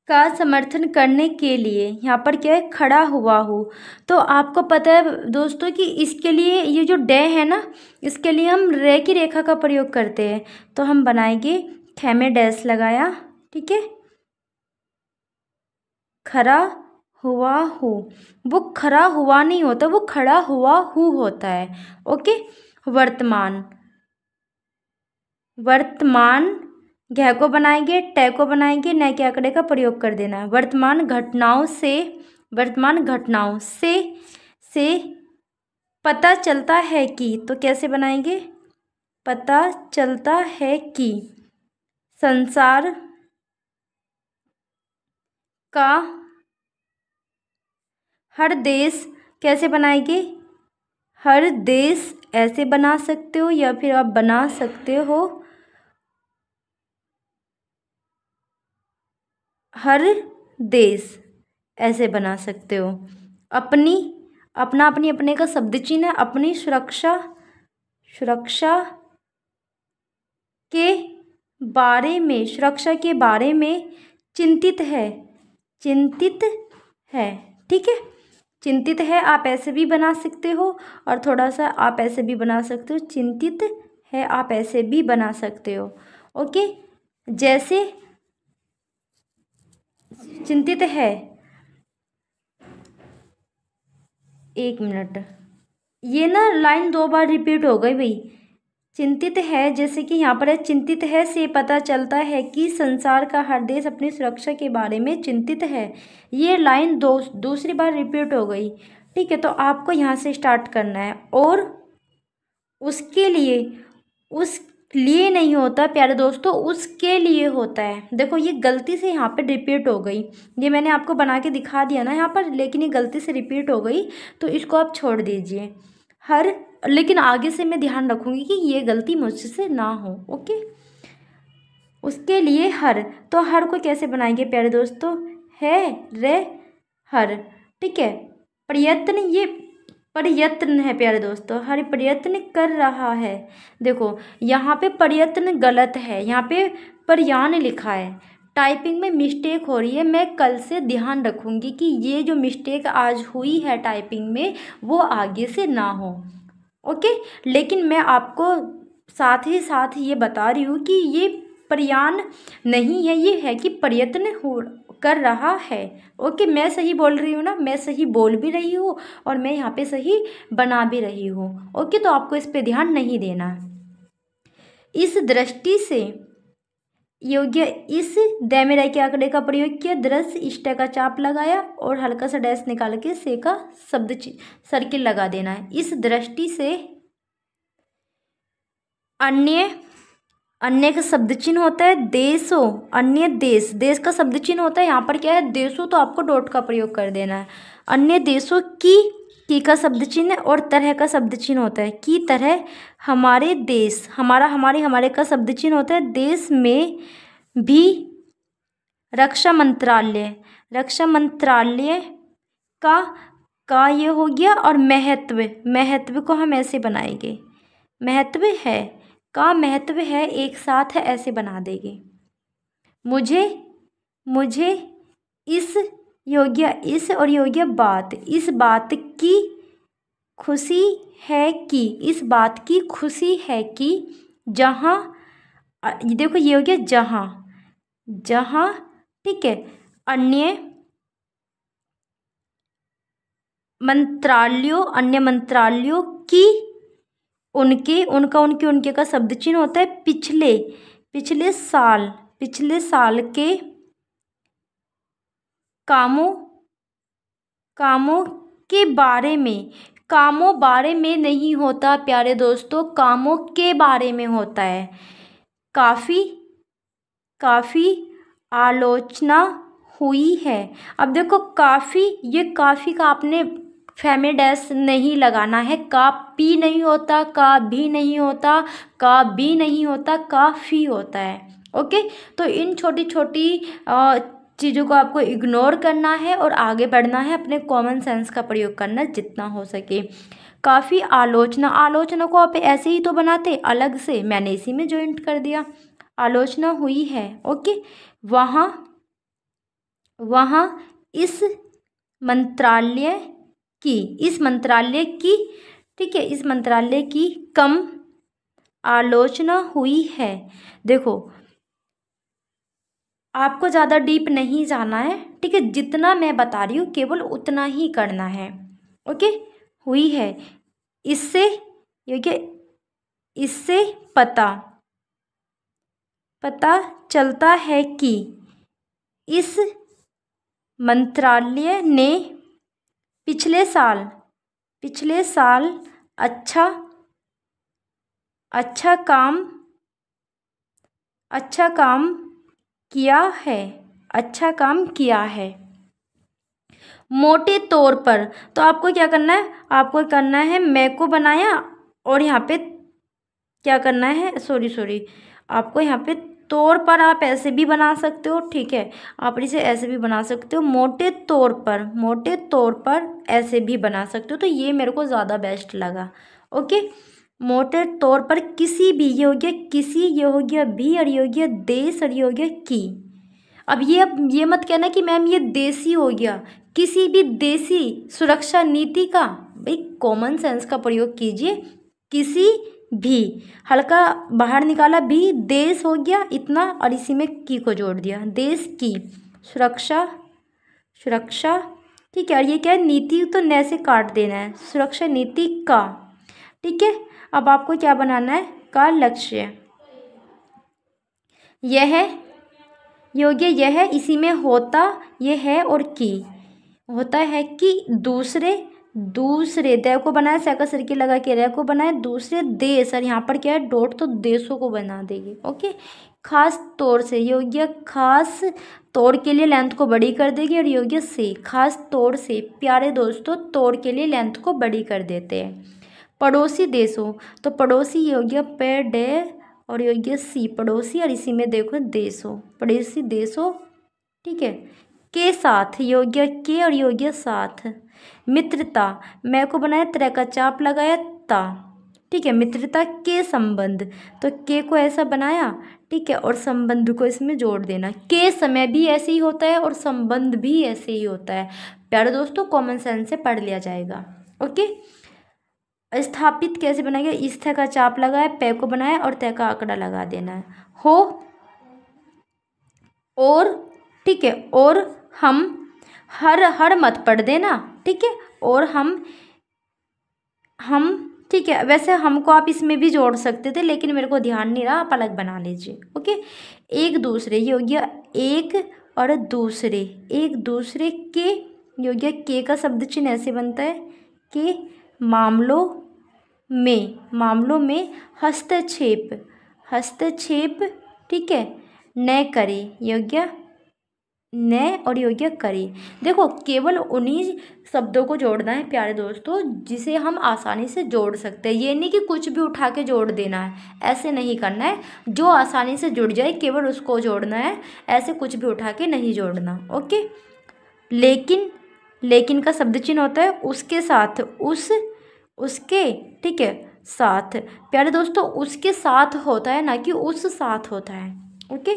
का समर्थन करने के लिए यहाँ पर क्या है, खड़ा हुआ हूँ। तो आपको पता है दोस्तों कि इसके लिए ये जो डे है ना, इसके लिए हम रे की रेखा का प्रयोग करते हैं। तो हम बनाएंगे खे में डैश लगाया, ठीक है, खड़ा हुआ हूँ। वो खड़ा हुआ नहीं होता, वो खड़ा हुआ हूँ होता है। ओके। वर्तमान, वर्तमान घ को बनाएंगे, टे को बनाएंगे, न के आंकड़े का प्रयोग कर देना है। वर्तमान घटनाओं से, वर्तमान घटनाओं से पता चलता है कि, तो कैसे बनाएंगे, पता चलता है कि संसार का हर देश, कैसे बनाएंगे, हर देश ऐसे बना सकते हो या फिर आप बना सकते हो हर देश ऐसे बना सकते हो। अपनी, अपना अपनी अपने का शब्द चिन्ह है। अपनी सुरक्षा, सुरक्षा के बारे में, सुरक्षा के बारे में चिंतित है, चिंतित है, ठीक है। चिंतित है आप ऐसे भी बना सकते हो और थोड़ा सा आप ऐसे भी बना सकते हो, चिंतित है आप ऐसे भी बना सकते हो। ओके। जैसे चिंतित है, एक मिनट, ये ना लाइन 2 बार रिपीट हो गई भाई। चिंतित है, जैसे कि यहाँ पर है, चिंतित है से पता चलता है कि संसार का हर देश अपनी सुरक्षा के बारे में चिंतित है। ये लाइन दूसरी बार रिपीट हो गई, ठीक है। तो आपको यहाँ से स्टार्ट करना है। और उसके लिए, उस लिए नहीं होता प्यारे दोस्तों, उसके लिए होता है। देखो ये गलती से यहाँ पे रिपीट हो गई, ये मैंने आपको बना के दिखा दिया ना यहाँ पर, लेकिन ये गलती से रिपीट हो गई, तो इसको आप छोड़ दीजिए। हर, लेकिन आगे से मैं ध्यान रखूँगी कि ये गलती मुझसे ना हो। ओके। उसके लिए हर, तो हर को कैसे बनाएंगे प्यारे दोस्तों, है रे हर, ठीक है। प्रयत्न, ये प्रयत्न है प्यारे दोस्तों, हर प्रयत्न कर रहा है। देखो यहाँ पे प्रयत्न गलत है, यहाँ पे प्रयान लिखा है, टाइपिंग में मिस्टेक हो रही है। मैं कल से ध्यान रखूँगी कि ये जो मिस्टेक आज हुई है टाइपिंग में वो आगे से ना हो। ओके। लेकिन मैं आपको साथ ही साथ ये बता रही हूँ कि ये प्रयान नहीं है, ये है कि प्रयत्न हो कर रहा है। ओके। मैं सही बोल रही हूँ ना, मैं सही बोल भी रही हूँ और मैं यहाँ पे सही बना भी रही हूँ। ओके। तो आपको इस पे ध्यान नहीं देना है। इस दृष्टि से योग्य, इस द में राय के आंकड़े का प्रयोग किया, दृश्य इष्ट का चाप लगाया और हल्का सा डैश निकाल के से का शब्द सर्किल लगा देना है। इस दृष्टि से अन्य, अन्य का शब्द चिन्ह होता है देशों, अन्य देश, देश का शब्द चिन्ह होता है, यहाँ पर क्या है देशों, तो आपको डॉट का प्रयोग कर देना है। अन्य देशों की का शब्द चिन्ह और तरह का शब्द चिन्ह होता है, की तरह, हमारे देश, हमारा, हमारे, हमारे का शब्द चिन्ह होता है, देश में भी, रक्षा मंत्रालय, रक्षा मंत्रालय का ये हो गया। और महत्व, महत्व को हम ऐसे बनाएंगे, महत्व है का महत्व है, एक साथ है ऐसे बना देंगे। मुझे इस योग्य, इस और योग्य बात, इस बात की खुशी है कि, इस बात की खुशी है कि जहाँ, देखो ये हो गया जहाँ, जहाँ, ठीक है। अन्य मंत्रालयों, अन्य मंत्रालयों की, उनके, उनका, उनके, उनके का शब्द चिन्ह होता है पिछले, पिछले साल, पिछले साल के कामों, कामों के बारे में, कामों बारे में नहीं होता प्यारे दोस्तों, कामों के बारे में होता है। काफ़ी, काफ़ी आलोचना हुई है। अब देखो काफ़ी, ये काफ़ी का आपने फैमिली डैश नहीं लगाना है, का पी नहीं होता, का भी नहीं होता, का भी नहीं होता, काफ़ी होता है। ओके। तो इन छोटी छोटी चीज़ों को आपको इग्नोर करना है और आगे बढ़ना है, अपने कॉमन सेंस का प्रयोग करना जितना हो सके। काफ़ी आलोचना, आलोचना को आप ऐसे ही तो बनाते अलग से, मैंने इसी में जॉइंट कर दिया, आलोचना हुई है। ओके। वहाँ वहाँ इस मंत्रालय की ठीक है, इस मंत्रालय की कम आलोचना हुई है। देखो, आपको ज़्यादा डीप नहीं जाना है, ठीक है, जितना मैं बता रही हूँ केवल उतना ही करना है। ओके, हुई है। इससे योग्य, इससे पता चलता है कि इस मंत्रालय ने पिछले साल अच्छा काम किया है। मोटे तौर पर तो आपको क्या करना है, आपको करना है मैं को बनाया और यहाँ पे क्या करना है, सॉरी आपको यहाँ पे तौर पर आप ऐसे भी बना सकते हो, ठीक है, आप इसे ऐसे भी बना सकते हो, मोटे तौर पर ऐसे भी बना सकते हो। तो ये मेरे को ज़्यादा बेस्ट लगा। ओके, मोटे तौर पर किसी भी, ये हो गया किसी, ये हो गया भी, और ये हो गया देश, और ये हो गया की। अब ये मत कहना कि मैम ये देसी हो गया, किसी भी देसी सुरक्षा नीति का, भाई कॉमन सेंस का प्रयोग कीजिए। किसी भी, हल्का बाहर निकाला भी, देश हो गया इतना, और इसी में की को जोड़ दिया, देश की सुरक्षा, ठीक है, और ये क्या है, नीति तो न से काट देना है, सुरक्षा नीति का, ठीक है। अब आपको क्या बनाना है, का लक्ष्य, यह योग्य, यह इसी में होता, ये है, और की होता है कि दूसरे दे को बनाए, से का सिरकी लगा के रे को बनाए, दूसरे देश, और यहाँ पर क्या है डॉट, तो देशों को बना देगी। ओके, खास तौर से, योग्य खास तौर के लिए लेंथ को बड़ी कर देगी, और योग्य से, खास तौर से, प्यारे दोस्तों, तौर के लिए लेंथ को बड़ी कर देते हैं। पड़ोसी देशों, तो पड़ोसी योग्य पे डे, और योग्य सी, पड़ोसी, और इसी में देखो देशों, पड़ोसी देशों, ठीक है, के साथ, योग्य के, और योग्य साथ। मित्रता, मैं को बनाया, तरह का चाप लगाया, ता, ठीक है, मित्रता के संबंध, तो के को ऐसा बनाया, ठीक है, और संबंध को इसमें जोड़ देना। के समय भी ऐसे ही होता है और संबंध भी ऐसे ही होता है। प्यारे दोस्तों, कॉमन सेंस से पढ़ लिया जाएगा। ओके, स्थापित कैसे बनाएगा, इस थ का चाप लगाया, पे को बनाया, और तय का आंकड़ा लगा देना है। हो, और, ठीक है, और हम, हर मत पढ़ देना, ठीक है, और हम, ठीक है, वैसे हमको आप इसमें भी जोड़ सकते थे, लेकिन मेरे को ध्यान नहीं रहा, आप अलग बना लीजिए। ओके, एक दूसरे, ये हो गया एक, और दूसरे, एक दूसरे के, ये हो गया के का शब्द चिन्ह ऐसे बनता है, के मामलों में हस्तक्षेप, ठीक है, न करे, योग्य न, और योग्य करे। देखो, केवल उन्हीं शब्दों को जोड़ना है प्यारे दोस्तों जिसे हम आसानी से जोड़ सकते हैं। ये नहीं कि कुछ भी उठा के जोड़ देना है, ऐसे नहीं करना है। जो आसानी से जुड़ जाए केवल उसको जोड़ना है, ऐसे कुछ भी उठा के नहीं जोड़ना। ओके, लेकिन का शब्द चिन्ह होता है उसके साथ, उसके, ठीक है, साथ। प्यारे दोस्तों, उसके साथ होता है, ना कि उस साथ होता है। ओके,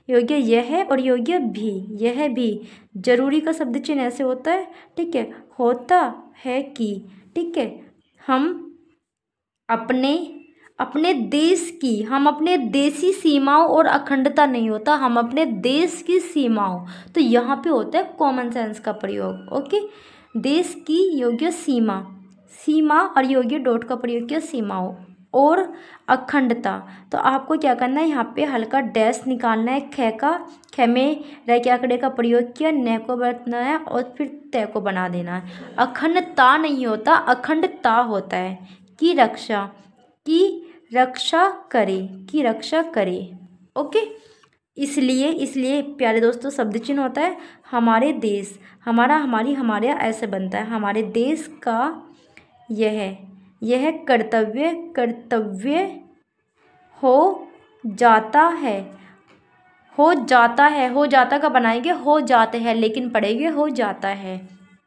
योग्य यह, और योग्य भी, यह भी। जरूरी का शब्द चिन्ह ऐसे होता है, ठीक है, होता है कि, ठीक है, हम अपने देश की, हम अपने देशी सीमाओं, और अखंडता नहीं होता, हम अपने देश की सीमाओं, तो यहाँ पे होता है कॉमन सेंस का प्रयोग। ओके, देश की, योग्य सीमा, और योग्य डॉट का प्रयोग किया, सीमाओं, और अखंडता। तो आपको क्या करना है, यहाँ पे हल्का डैश निकालना है, ख में रह के आंकड़े का प्रयोग किया, न को बरतना है, और फिर तय को बना देना है। अखंडता नहीं होता, अखंडता होता है। की रक्षा करे। ओके, इसलिए प्यारे दोस्तों, शब्द चिन्ह होता है हमारे देश, हमारा, हमारी, हमारे, ऐसे बनता है। हमारे देश का यह कर्तव्य हो जाता है, हो जाता का बनाएंगे, हो जाते हैं, लेकिन पढ़ेंगे हो जाता है,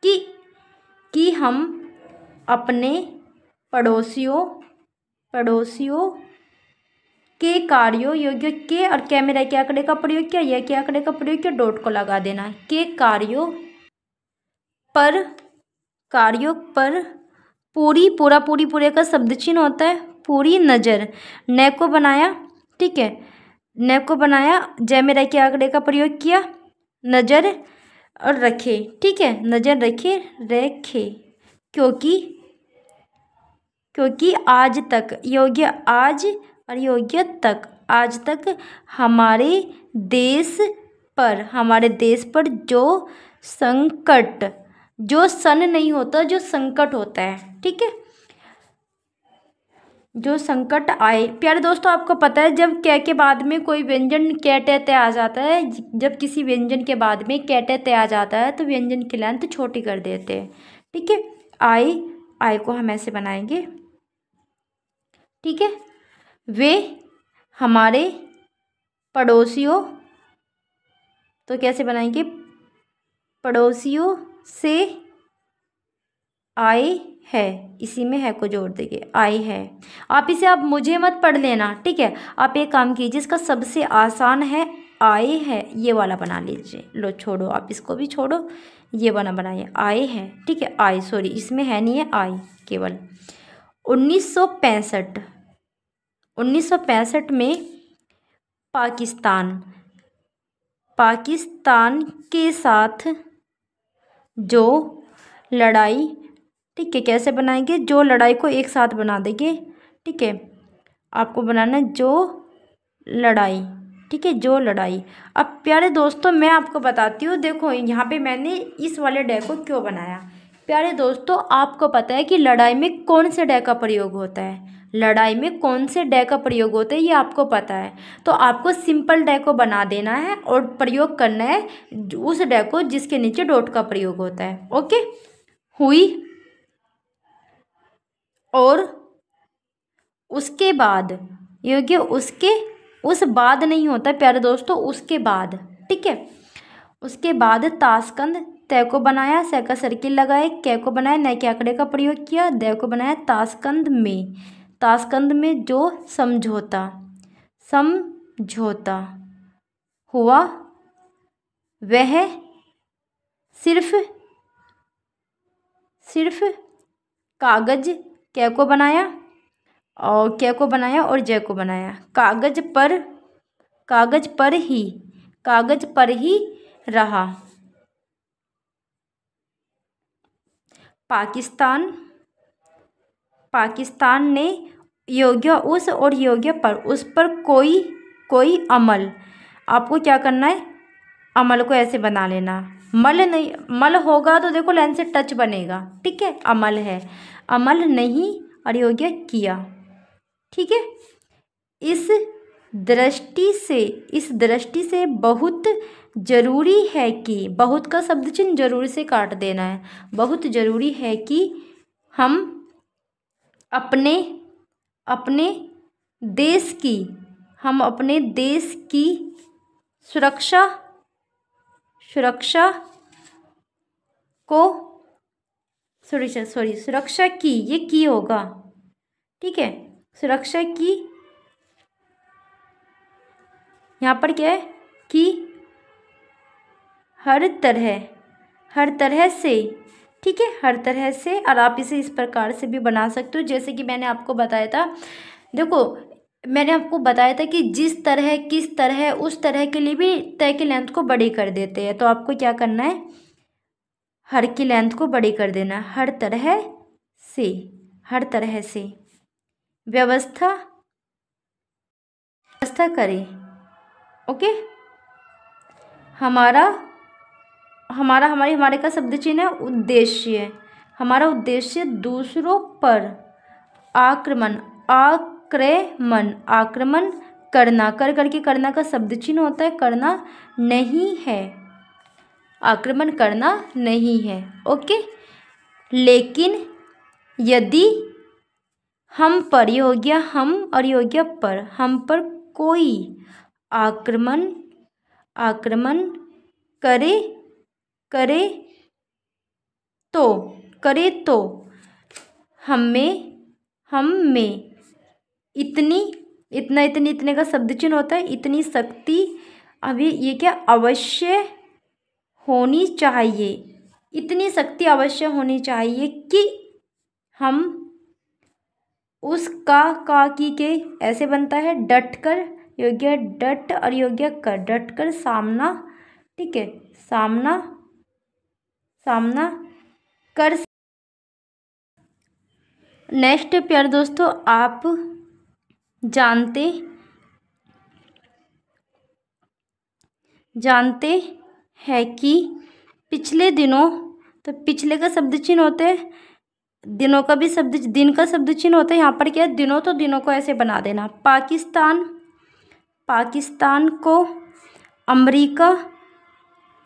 कि हम अपने पड़ोसियों के कार्यों, योग्य के और क्या में रह के आंकड़े का प्रयोग किया, यह के आंकड़े का प्रयोग किया, डॉट को लगा देना। के कार्यों पर पूरी, पूरा पूरी पूरे का शब्द चिन्ह होता है पूरी नज़र। न को बनाया, ठीक है, न को बनाया, जय में रह के आंकड़े का प्रयोग किया, नज़र और रखे, ठीक है, नज़र रखे, रखे, क्योंकि आज तक, योग्य आज और योग्य तक, आज तक हमारे देश पर जो संकट, जो सन नहीं होता, जो संकट होता है, ठीक है, जो संकट आए। प्यारे दोस्तों, आपको पता है जब कै के बाद में कोई व्यंजन कै टे ते आ जाता है, जब किसी व्यंजन के बाद में कै टे ते आ जाता है तो व्यंजन की लेंथ छोटी कर देते हैं, ठीक है। आई को हम ऐसे बनाएंगे, ठीक है। वे हमारे पड़ोसियों, तो कैसे बनाएंगे, पड़ोसियों से आए है, इसी में है को जोड़ देंगे, आए है। आप इसे, आप मुझे मत पढ़ लेना, ठीक है। आप एक काम कीजिए, इसका सबसे आसान है आए है, ये वाला बना लीजिए। लो छोड़ो, आप इसको भी छोड़ो, ये वाला बनाइए, आए है, ठीक है। आए, सॉरी, इसमें है नहीं है आए केवल। 1965 में पाकिस्तान के साथ जो लड़ाई, ठीक है, कैसे बनाएंगे, जो लड़ाई को एक साथ बना देंगे, ठीक है। आपको बनाना है जो लड़ाई, ठीक है, जो लड़ाई। अब प्यारे दोस्तों मैं आपको बताती हूँ, देखो यहाँ पे मैंने इस वाले डे को क्यों बनाया। प्यारे दोस्तों, आपको पता है कि लड़ाई में कौन से डे का प्रयोग होता है, लड़ाई में कौन से डे का प्रयोग होता है ये आपको पता है। तो आपको सिंपल डे को बना देना है और प्रयोग करना है उस डे को जिसके नीचे डॉट का प्रयोग होता है। ओके, हुई, और उसके बाद, योग्य उसके, उस बाद नहीं होता प्यारे दोस्तों, उसके बाद, ठीक है। उसके बाद ताशकंद, तय को बनाया, से का सर्किल लगाए, कै को बनाया, नए के आंकड़े का प्रयोग किया, दय को बनाया, ताशकंद में जो समझौता हुआ वह सिर्फ कागज, कै को बनाया और कै को बनाया और जय को बनाया, कागज पर ही रहा। पाकिस्तान ने योग्य उस और योग्य पर, उस पर कोई अमल, आपको क्या करना है, अमल को ऐसे बना लेना, मल नहीं, मल होगा तो देखो लाइन से टच बनेगा, ठीक है, अमल है, अमल नहीं और योग्य किया, ठीक है। इस दृष्टि से बहुत जरूरी है कि, बहुत का शब्द चिन्ह जरूरी से काट देना है, बहुत जरूरी है कि हम अपने देश की सुरक्षा की, ये की होगा, ठीक है, सुरक्षा की, यहाँ पर क्या है कि हर तरह से, ठीक है, हर तरह से। और आप इसे इस प्रकार से भी बना सकते हो जैसे कि मैंने आपको बताया था, देखो मैंने आपको बताया था कि जिस तरह, किस तरह, उस तरह के लिए भी तय की लेंथ को बड़ी कर देते हैं, तो आपको क्या करना है, हर की लेंथ को बड़ी कर देना, हर तरह से व्यवस्था करें। ओके, हमारे का शब्द चिन्ह है उद्देश्य, हमारा उद्देश्य दूसरों पर आक्रमण करना, करके करना का शब्द चिन्ह होता है करना नहीं है, आक्रमण करना नहीं है। ओके, लेकिन यदि हम पर, ये हो गया हम और ये हो गया पर, हम पर कोई आक्रमण करे तो हम में इतनी इतना, इतनी, इतने का शब्द चिन्ह होता है। इतनी शक्ति, अभी ये क्या, अवश्य होनी चाहिए। इतनी शक्ति अवश्य होनी चाहिए कि हम उस का की के ऐसे बनता है डटकर, योग्य डट और योग्य कर, डटकर सामना, ठीक है, सामना सामना कर। नेक्स्ट प्यारे दोस्तों, आप जानते हैं कि पिछले दिनों, तो पिछले का शब्द चिन्ह होते हैं, दिनों का भी शब्द, दिन का शब्द चिन्ह होता है। यहाँ पर क्या है, दिनों, तो दिनों को ऐसे बना देना। पाकिस्तान को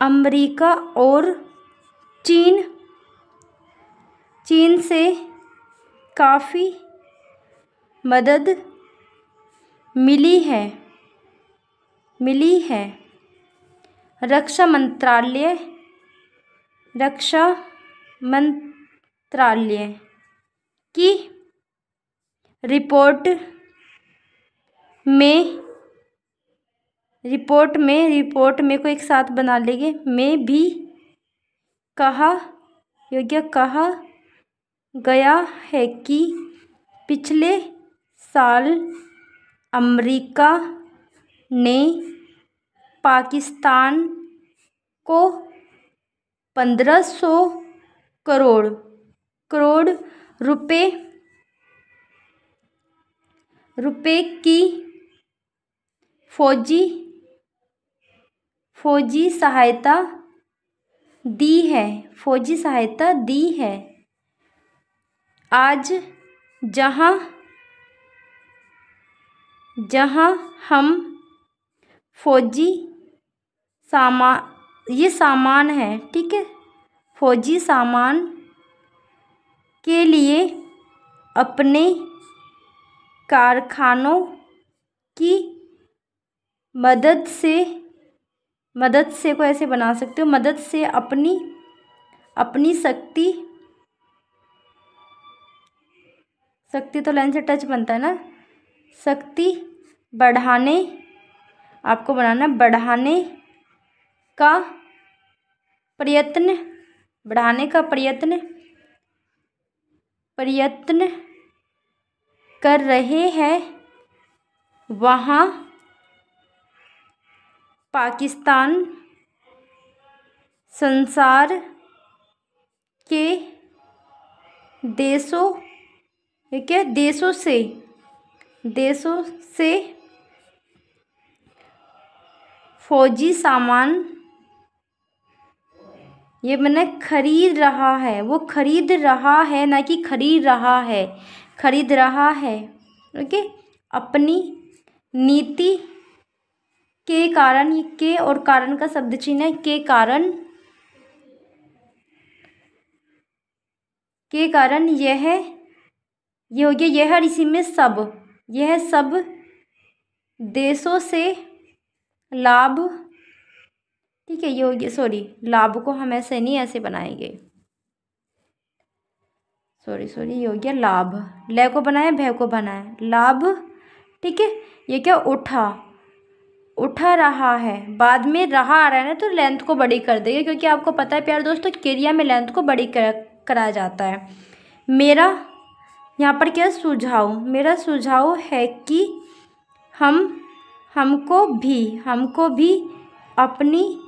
अमेरिका और चीन से काफ़ी मदद मिली है। रक्षा मंत्रालय की रिपोर्ट में को एक साथ बना लेंगे, में भी कहा गया है कि पिछले साल अमेरिका ने पाकिस्तान को 1500 करोड़ रुपए की फौजी सहायता दी है। आज जहां हम फौजी सामान है, ठीक है, फौजी सामान के लिए अपने कारखानों की मदद से को ऐसे बना सकते हो, मदद से अपनी शक्ति तो लाइन से टच बनता है ना, शक्ति बढ़ाने, आपको बनाना, बढ़ाने का प्रयत्न कर रहे हैं। वहाँ पाकिस्तान संसार के देशों से फौजी सामान, ये मैंने खरीद रहा है, वो खरीद रहा है, ना कि खरीद रहा है, ओके। अपनी नीति के कारण, ये के और कारण का शब्द चिन्ह है, के कारण यह हो गया, यह और इसी में यह सब देशों से लाभ, ठीक है, ये हो गया, सॉरी, लाभ को हम ऐसे नहीं, ऐसे बनाएंगे, सॉरी, ये हो गया लाभ, ले को बनाया, भय को बनाया, लाभ, ठीक है। ये क्या, उठा रहा है, बाद में रहा आ रहा है ना, तो लेंथ को बड़ी कर देंगे, क्योंकि आपको पता है प्यारे दोस्तों, क्रिया में लेंथ को बड़ी कराया जाता है। मेरा यहाँ पर क्या, मेरा सुझाव है कि हमको भी अपनी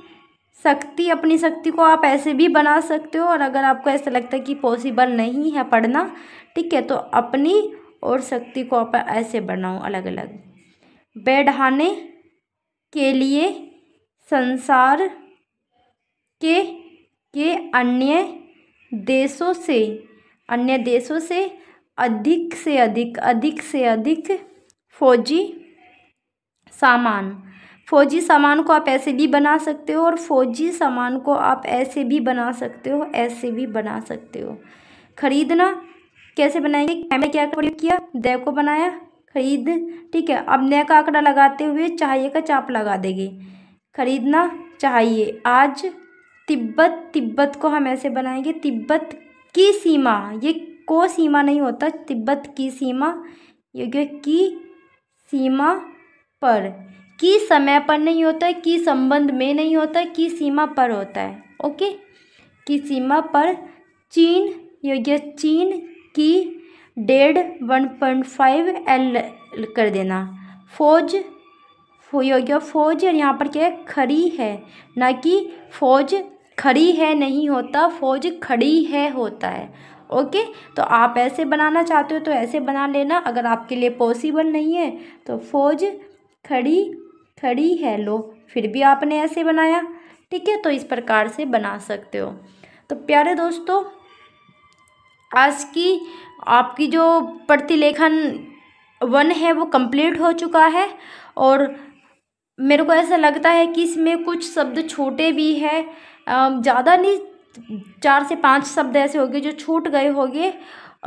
शक्ति को आप ऐसे भी बना सकते हो, और अगर आपको ऐसा लगता है कि पॉसिबल नहीं है पढ़ना, ठीक है, तो अपनी और शक्ति को आप ऐसे बनाओ अलग अलग, बढ़ाने के लिए संसार के अन्य देशों से अधिक से अधिक फौजी सामान को आप ऐसे भी बना सकते हो, और फौजी सामान को आप ऐसे भी बना सकते हो, खरीदना कैसे बनाएंगे, मैंने क्या प्रयोग किया, दे को बनाया, खरीद, ठीक है। अब नए का आंकड़ा लगाते हुए चाहिए का चाप लगा देंगे, खरीदना चाहिए। आज तिब्बत को हम ऐसे बनाएंगे, तिब्बत की सीमा, ये को सीमा नहीं होता, तिब्बत की सीमा, योग्य की सीमा पर, की समय पर नहीं होता है, की संबंध में नहीं होता है, की सीमा पर होता है। ओके, की सीमा पर चीन, ये चीन की 1.5 L कर देना। फौज, फौज, और यहाँ पर क्या है, खड़ी है, ना कि फौज खड़ी है नहीं होता, फौज खड़ी है होता है। ओके, तो आप ऐसे बनाना चाहते हो तो ऐसे बना लेना, अगर आपके लिए पॉसिबल नहीं है तो फौज खड़ी है, लो फिर भी आपने ऐसे बनाया। ठीक है, तो इस प्रकार से बना सकते हो। तो प्यारे दोस्तों, आज की आपकी जो प्रतिलेखन 1 है वो कंप्लीट हो चुका है, और मेरे को ऐसा लगता है कि इसमें कुछ शब्द छोटे भी हैं, ज़्यादा नहीं, 4 से 5 शब्द ऐसे हो गए जो छूट गए होंगे,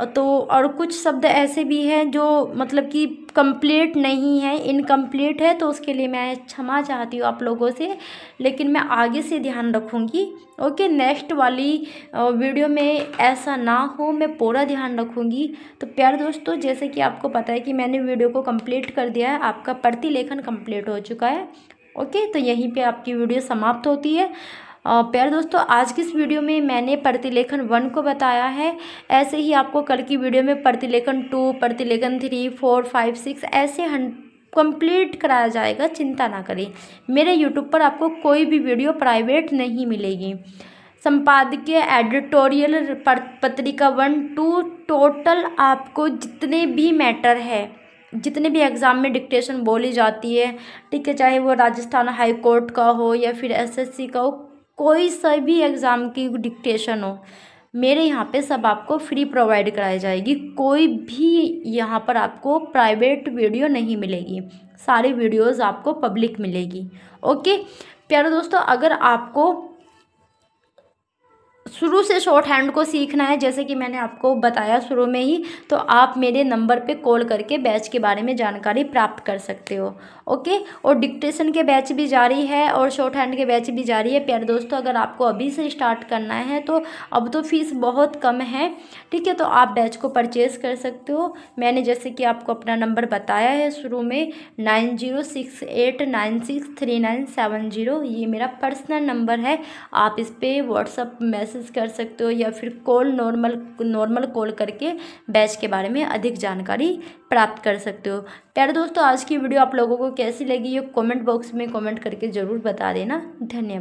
तो और कुछ शब्द ऐसे भी हैं जो मतलब कि कंप्लीट नहीं है, इनकम्प्लीट है, तो उसके लिए मैं क्षमा चाहती हूँ आप लोगों से, लेकिन मैं आगे से ध्यान रखूँगी। ओके, नेक्स्ट वाली वीडियो में ऐसा ना हो, मैं पूरा ध्यान रखूँगी। तो प्यारे दोस्तों, जैसे कि आपको पता है कि मैंने वीडियो को कंप्लीट कर दिया है, आपका प्रतिलेखन कंप्लीट हो चुका है। ओके, तो यहीं पे आपकी वीडियो समाप्त होती है। प्यारे दोस्तों, आज की इस वीडियो में मैंने प्रतिलेखन 1 को बताया है, ऐसे ही आपको कल की वीडियो में प्रतिलेखन 2, प्रतिलेखन 3, 4, 5, 6 ऐसे कंप्लीट कराया जाएगा, चिंता ना करें। मेरे यूट्यूब पर आपको कोई भी वीडियो प्राइवेट नहीं मिलेगी। संपादकीय, एडिटोरियल, पत्रिका 1, 2 टोटल आपको जितने भी मैटर है, जितने भी एग्ज़ाम में डिक्टेशन बोली जाती है, ठीक है, चाहे वो राजस्थान हाई कोर्ट का हो या फिर एसएससी का हो, कोई सा भी एग्ज़ाम की डिक्टेशन हो, मेरे यहाँ पे सब आपको फ्री प्रोवाइड कराई जाएगी। कोई भी यहाँ पर आपको प्राइवेट वीडियो नहीं मिलेगी, सारी वीडियोस आपको पब्लिक मिलेगी। ओके प्यारे दोस्तों, अगर आपको शुरू से शॉर्ट हैंड को सीखना है, जैसे कि मैंने आपको बताया शुरू में ही, तो आप मेरे नंबर पे कॉल करके बैच के बारे में जानकारी प्राप्त कर सकते हो। ओके, और डिक्टेशन के बैच भी जारी है और शॉर्ट हैंड के बैच भी जारी है। प्यारे दोस्तों, अगर आपको अभी से स्टार्ट करना है तो अब तो फीस बहुत कम है, ठीक है, तो आप बैच को परचेज़ कर सकते हो। मैंने जैसे कि आपको अपना नंबर बताया है शुरू में, 9068963970, ये मेरा पर्सनल नंबर है। आप इस पर व्हाट्सअप मैसेज कर सकते हो या फिर नॉर्मल कॉल करके बैच के बारे में अधिक जानकारी प्राप्त कर सकते हो। प्यारे दोस्तों, आज की वीडियो आप लोगों को कैसी लगी ये कमेंट बॉक्स में कमेंट करके ज़रूर बता देना। धन्यवाद।